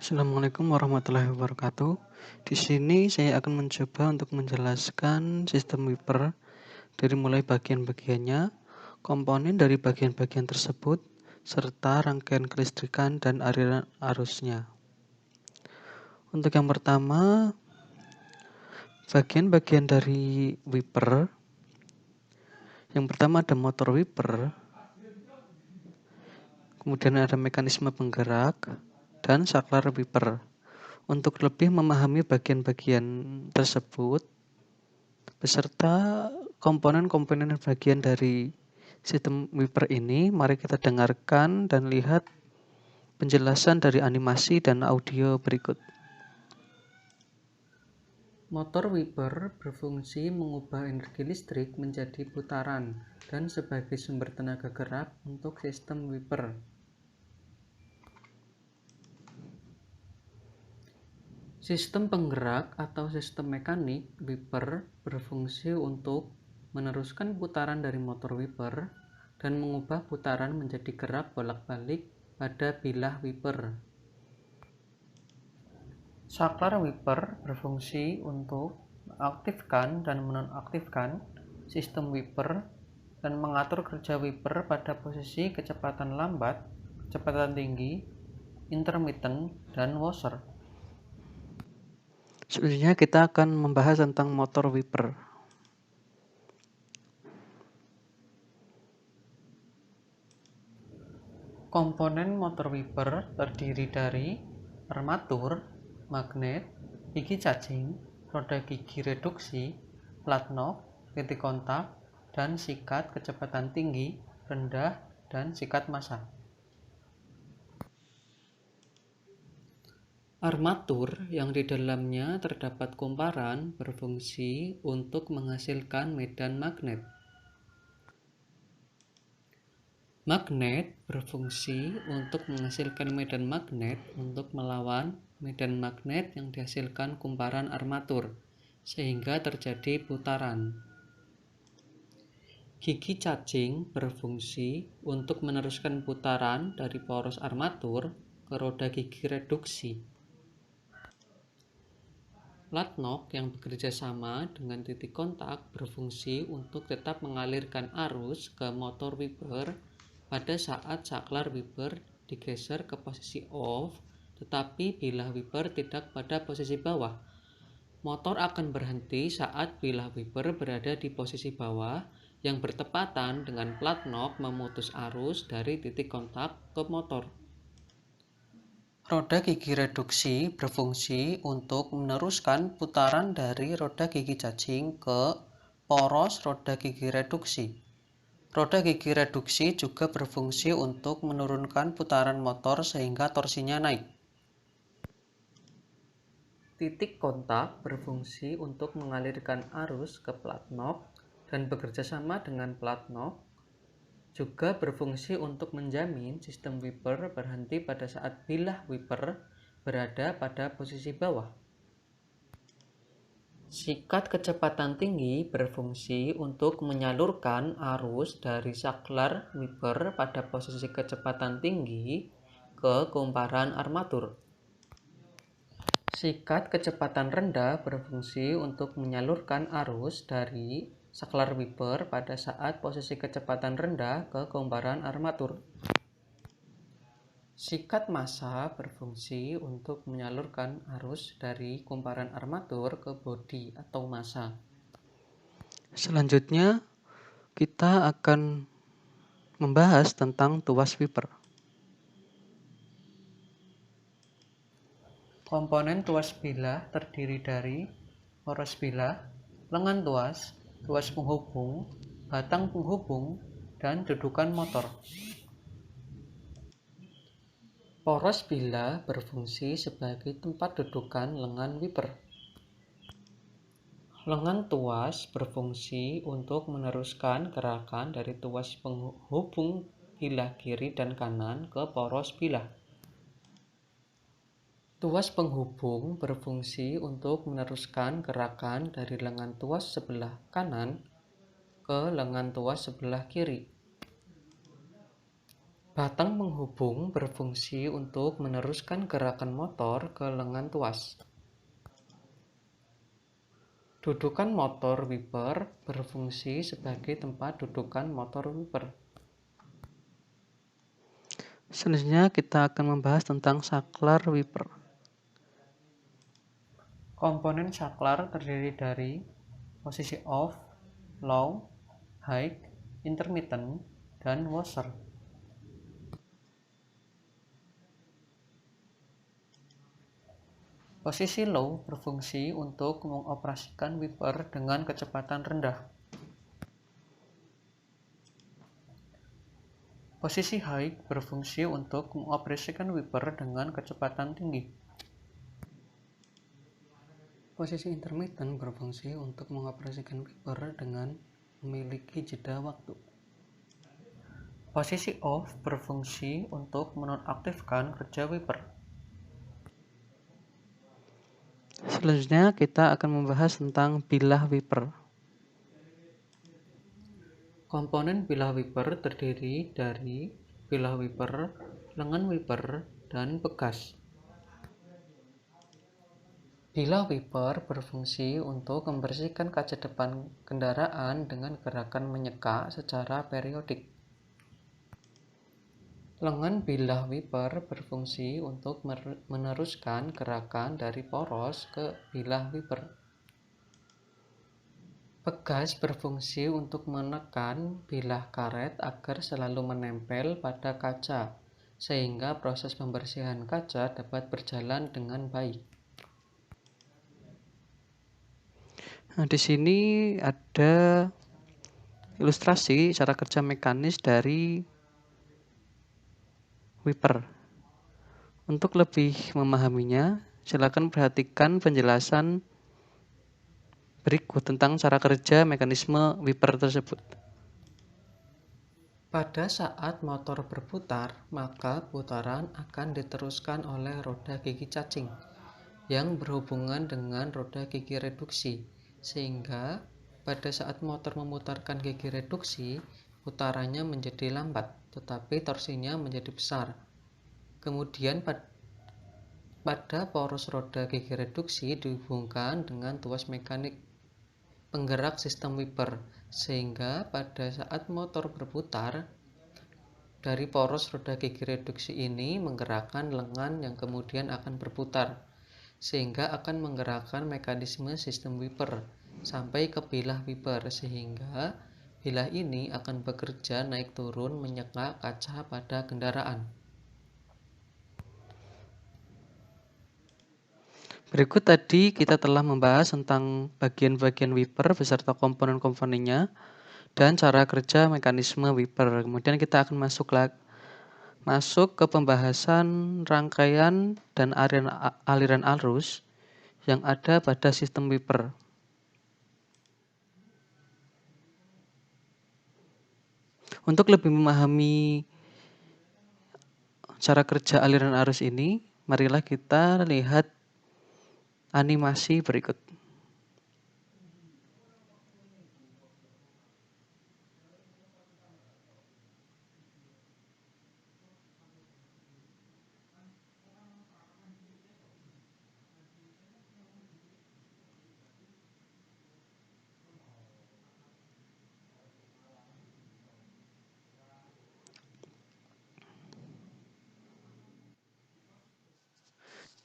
Assalamualaikum warahmatullahi wabarakatuh. Di sini saya akan mencoba untuk menjelaskan sistem wiper dari mulai bagian-bagiannya, komponen dari bagian-bagian tersebut, serta rangkaian kelistrikan dan aliran arusnya. Untuk yang pertama, bagian-bagian dari wiper. Yang pertama ada motor wiper, kemudian ada mekanisme penggerak, dan saklar wiper. Untuk lebih memahami bagian-bagian tersebut, beserta komponen-komponen bagian dari sistem wiper ini, mari kita dengarkan dan lihat penjelasan dari animasi dan audio berikut. Motor wiper berfungsi mengubah energi listrik menjadi putaran dan sebagai sumber tenaga gerak untuk sistem wiper. Sistem penggerak atau sistem mekanik wiper berfungsi untuk meneruskan putaran dari motor wiper dan mengubah putaran menjadi gerak bolak-balik pada bilah wiper. Saklar wiper berfungsi untuk mengaktifkan dan menonaktifkan sistem wiper dan mengatur kerja wiper pada posisi kecepatan lambat, kecepatan tinggi, intermittent, dan washer. Selanjutnya kita akan membahas tentang motor wiper. Komponen motor wiper terdiri dari armatur, magnet, gigi cacing, roda gigi reduksi, plat nok, titik kontak, dan sikat kecepatan tinggi, rendah, dan sikat massa. Armatur yang di dalamnya terdapat kumparan berfungsi untuk menghasilkan medan magnet. Magnet berfungsi untuk menghasilkan medan magnet untuk melawan medan magnet yang dihasilkan kumparan armatur, sehingga terjadi putaran. Gigi cacing berfungsi untuk meneruskan putaran dari poros armatur ke roda gigi reduksi. Plat nok yang bekerja sama dengan titik kontak berfungsi untuk tetap mengalirkan arus ke motor wiper pada saat saklar wiper digeser ke posisi off, tetapi bilah wiper tidak pada posisi bawah. Motor akan berhenti saat bilah wiper berada di posisi bawah yang bertepatan dengan plat nok memutus arus dari titik kontak ke motor. Roda gigi reduksi berfungsi untuk meneruskan putaran dari roda gigi cacing ke poros roda gigi reduksi. Roda gigi reduksi juga berfungsi untuk menurunkan putaran motor sehingga torsinya naik. Titik kontak berfungsi untuk mengalirkan arus ke plat nok dan bekerja sama dengan plat nok. Juga berfungsi untuk menjamin sistem wiper berhenti pada saat bilah wiper berada pada posisi bawah. Sikat kecepatan tinggi berfungsi untuk menyalurkan arus dari saklar wiper pada posisi kecepatan tinggi ke kumparan armatur. Sikat kecepatan rendah berfungsi untuk menyalurkan arus dari saklar wiper pada saat posisi kecepatan rendah ke kumparan armatur. Sikat massa berfungsi untuk menyalurkan arus dari kumparan armatur ke bodi atau massa. Selanjutnya, kita akan membahas tentang tuas wiper. Komponen tuas bilah terdiri dari poros bilah, lengan tuas, tuas penghubung, batang penghubung, dan dudukan motor. Poros bilah berfungsi sebagai tempat dudukan lengan wiper. Lengan tuas berfungsi untuk meneruskan gerakan dari tuas penghubung bilah kiri dan kanan ke poros bilah. Tuas penghubung berfungsi untuk meneruskan gerakan dari lengan tuas sebelah kanan ke lengan tuas sebelah kiri. Batang penghubung berfungsi untuk meneruskan gerakan motor ke lengan tuas. Dudukan motor wiper berfungsi sebagai tempat dudukan motor wiper. Selanjutnya kita akan membahas tentang saklar wiper. Komponen saklar terdiri dari posisi off, low, high, intermittent, dan washer. Posisi low berfungsi untuk mengoperasikan wiper dengan kecepatan rendah. Posisi high berfungsi untuk mengoperasikan wiper dengan kecepatan tinggi. Posisi intermittent berfungsi untuk mengoperasikan wiper dengan memiliki jeda waktu. Posisi off berfungsi untuk menonaktifkan kerja wiper. Selanjutnya kita akan membahas tentang bilah wiper. Komponen bilah wiper terdiri dari bilah wiper, lengan wiper, dan pegas. Bilah wiper berfungsi untuk membersihkan kaca depan kendaraan dengan gerakan menyeka secara periodik. Lengan bilah wiper berfungsi untuk meneruskan gerakan dari poros ke bilah wiper. Pegas berfungsi untuk menekan bilah karet agar selalu menempel pada kaca, sehingga proses pembersihan kaca dapat berjalan dengan baik. Nah, di sini ada ilustrasi cara kerja mekanis dari wiper. Untuk lebih memahaminya, silakan perhatikan penjelasan berikut tentang cara kerja mekanisme wiper tersebut. Pada saat motor berputar, maka putaran akan diteruskan oleh roda gigi cacing yang berhubungan dengan roda gigi reduksi, sehingga pada saat motor memutarkan gigi reduksi, putarannya menjadi lambat, tetapi torsinya menjadi besar. Kemudian pada poros roda gigi reduksi dihubungkan dengan tuas mekanik penggerak sistem wiper, sehingga pada saat motor berputar, dari poros roda gigi reduksi ini menggerakkan lengan yang kemudian akan berputar, sehingga akan menggerakkan mekanisme sistem wiper sampai ke bilah wiper, sehingga bilah ini akan bekerja naik turun menyeka kaca pada kendaraan. Berikut tadi kita telah membahas tentang bagian-bagian wiper beserta komponen-komponennya dan cara kerja mekanisme wiper. Kemudian kita akan masuk ke pembahasan rangkaian dan aliran arus yang ada pada sistem wiper. Untuk lebih memahami cara kerja aliran arus ini, marilah kita lihat animasi berikut.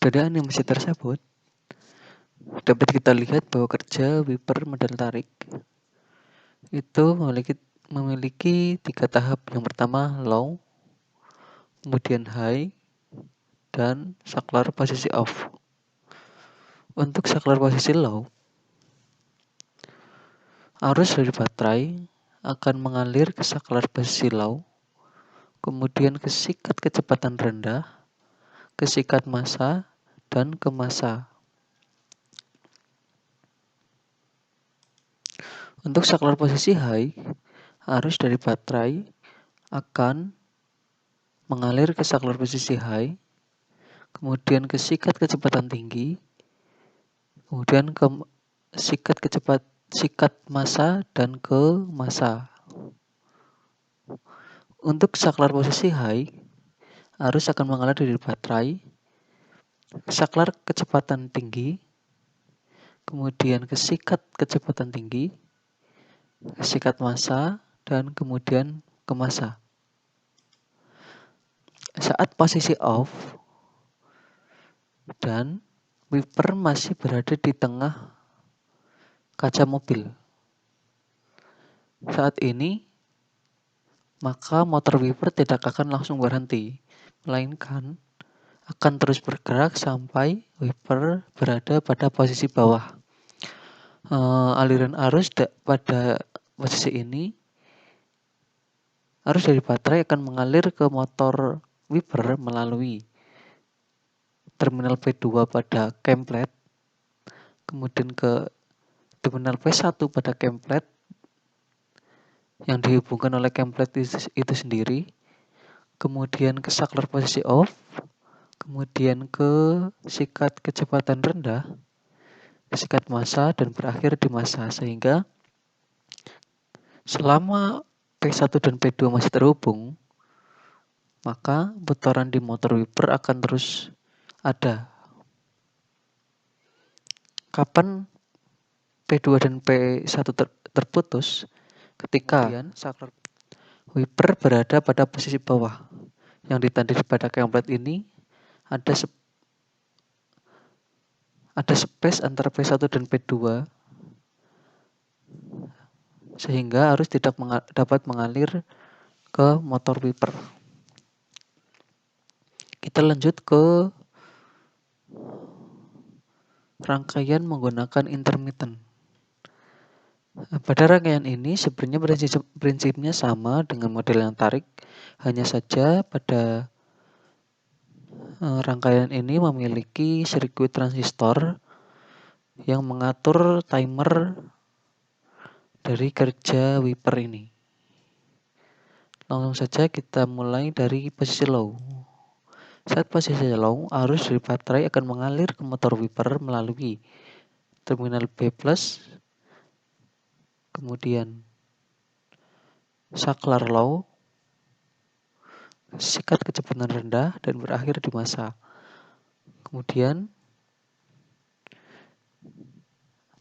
Pada animasi tersebut, dapat kita lihat bahwa kerja wiper medal tarik itu memiliki 3 tahap. Yang pertama low, kemudian high, dan saklar posisi off. Untuk saklar posisi low, arus dari baterai akan mengalir ke saklar posisi low, kemudian ke sikat kecepatan rendah, ke sikat massa, dan ke massa. Untuk saklar posisi high, arus dari baterai akan mengalir ke saklar posisi high, kemudian ke sikat kecepatan tinggi, kemudian ke sikat massa, dan ke massa. Untuk saklar posisi high, arus akan mengalir dari baterai, saklar kecepatan tinggi, kemudian ke sikat kecepatan tinggi, ke sikat massa, dan kemudian ke massa. Saat posisi off dan wiper masih berada di tengah kaca mobil. Saat ini, maka motor wiper tidak akan langsung berhenti, melainkan akan terus bergerak sampai wiper berada pada posisi bawah. Aliran arus pada posisi ini, arus dari baterai akan mengalir ke motor wiper melalui terminal P2 pada kemplet, kemudian ke terminal P1 pada kemplet yang dihubungkan oleh kemplet itu sendiri, kemudian ke saklar posisi off, kemudian ke sikat kecepatan rendah, sikat massa, dan berakhir di massa. Sehingga selama P1 dan P2 masih terhubung, maka putaran di motor wiper akan terus ada. Kapan P2 dan P1 terputus? Ketika saklar wiper berada pada posisi bawah. Yang ditandai pada kemplet ini ada space antara P1 dan P2 sehingga arus tidak dapat mengalir ke motor wiper. Kita lanjut ke rangkaian menggunakan intermittent. Pada rangkaian ini sebenarnya prinsipnya sama dengan model yang tarik, hanya saja pada rangkaian ini memiliki sirkuit transistor yang mengatur timer dari kerja wiper ini. Langsung saja kita mulai dari posisi low. Saat posisi low, arus dari baterai akan mengalir ke motor wiper melalui terminal B+, kemudian saklar low, sikat kecepatan rendah, dan berakhir di massa. Kemudian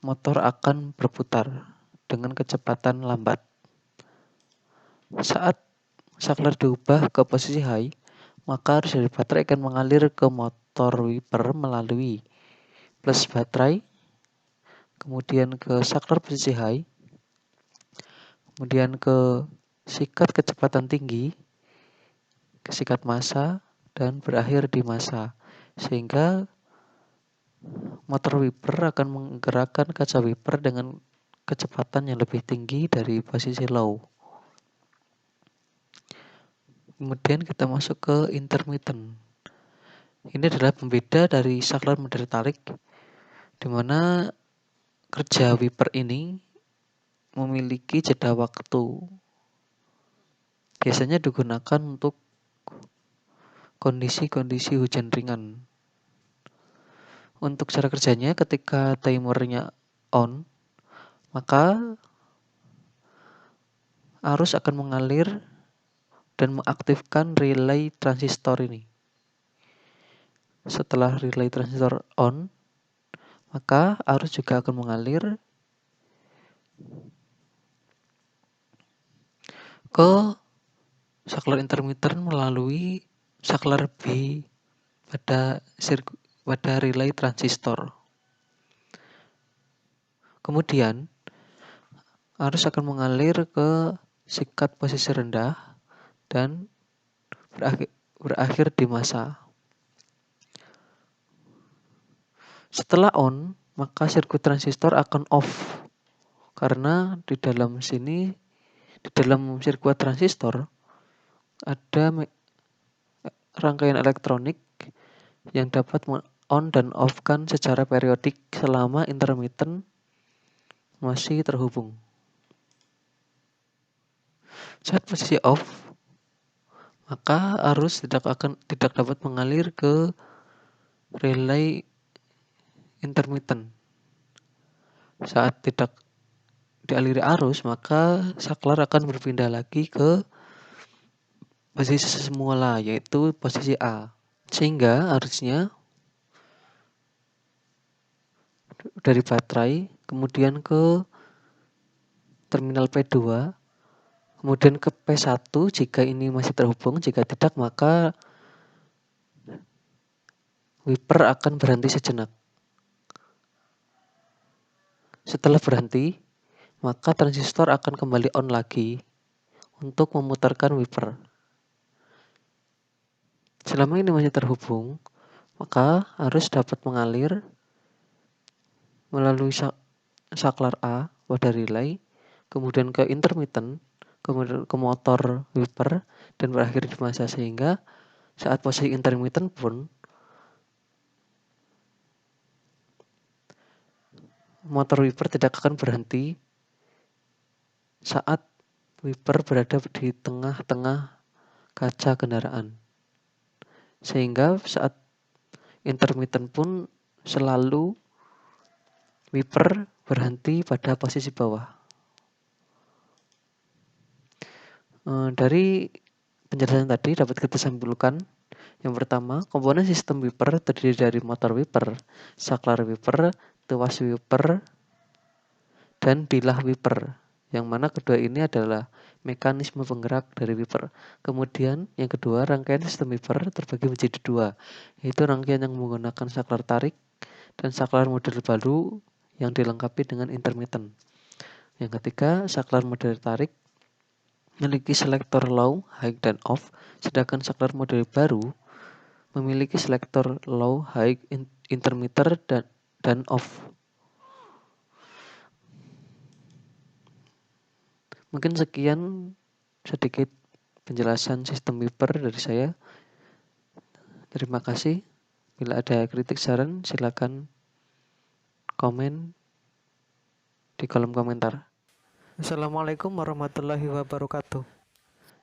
motor akan berputar dengan kecepatan lambat. Saat saklar diubah ke posisi high, maka arus dari baterai akan mengalir ke motor wiper melalui plus baterai, kemudian ke saklar posisi high, kemudian ke sikat kecepatan tinggi, ke sikat massa, dan berakhir di massa. Sehingga motor wiper akan menggerakkan kaca wiper dengan kecepatan yang lebih tinggi dari posisi low. Kemudian kita masuk ke intermittent. Ini adalah pembeda dari saklar model tarik, di mana kerja wiper ini memiliki jeda waktu. Biasanya digunakan untuk kondisi-kondisi hujan ringan. Untuk cara kerjanya, ketika timernya on, maka arus akan mengalir dan mengaktifkan relay transistor ini. Setelah relay transistor on, maka arus juga akan mengalir ke saklar intermittent melalui saklar B pada relay transistor. Kemudian arus akan mengalir ke sikat posisi rendah dan berakhir di massa. Setelah on, maka sirkuit transistor akan off karena di dalam sirkuit transistor ada rangkaian elektronik yang dapat on dan off-kan secara periodik selama intermittent masih terhubung. Saat posisi off, maka arus tidak dapat mengalir ke relay intermittent. Saat tidak dialiri arus, maka saklar akan berpindah lagi ke posisi semula, yaitu posisi A. Sehingga arusnya dari baterai kemudian ke terminal P2, kemudian ke P1 jika ini masih terhubung, jika tidak maka wiper akan berhenti sejenak. Setelah berhenti, maka transistor akan kembali on lagi untuk memutarkan wiper. Selama ini masih terhubung, maka arus dapat mengalir melalui saklar A pada relay, kemudian ke intermittent, kemudian ke motor wiper, dan berakhir di masa, sehingga saat posisi intermittent pun motor wiper tidak akan berhenti saat wiper berada di tengah-tengah kaca kendaraan. Sehingga saat intermittent pun selalu wiper berhenti pada posisi bawah. Dari penjelasan tadi dapat kita simpulkan, yang pertama, komponen sistem wiper terdiri dari motor wiper, saklar wiper, tuas wiper, dan bilah wiper, yang mana kedua ini adalah mekanisme penggerak dari wiper. Kemudian yang kedua, rangkaian sistem wiper terbagi menjadi dua, yaitu rangkaian yang menggunakan saklar tarik dan saklar model baru yang dilengkapi dengan intermittent. Yang ketiga, saklar model tarik memiliki selektor low, high, dan off, sedangkan saklar model baru memiliki selektor low, high, intermitter, dan off. Mungkin sekian sedikit penjelasan sistem wiper dari saya. Terima kasih. Bila ada kritik saran, silakan komen di kolom komentar. Assalamualaikum warahmatullahi wabarakatuh.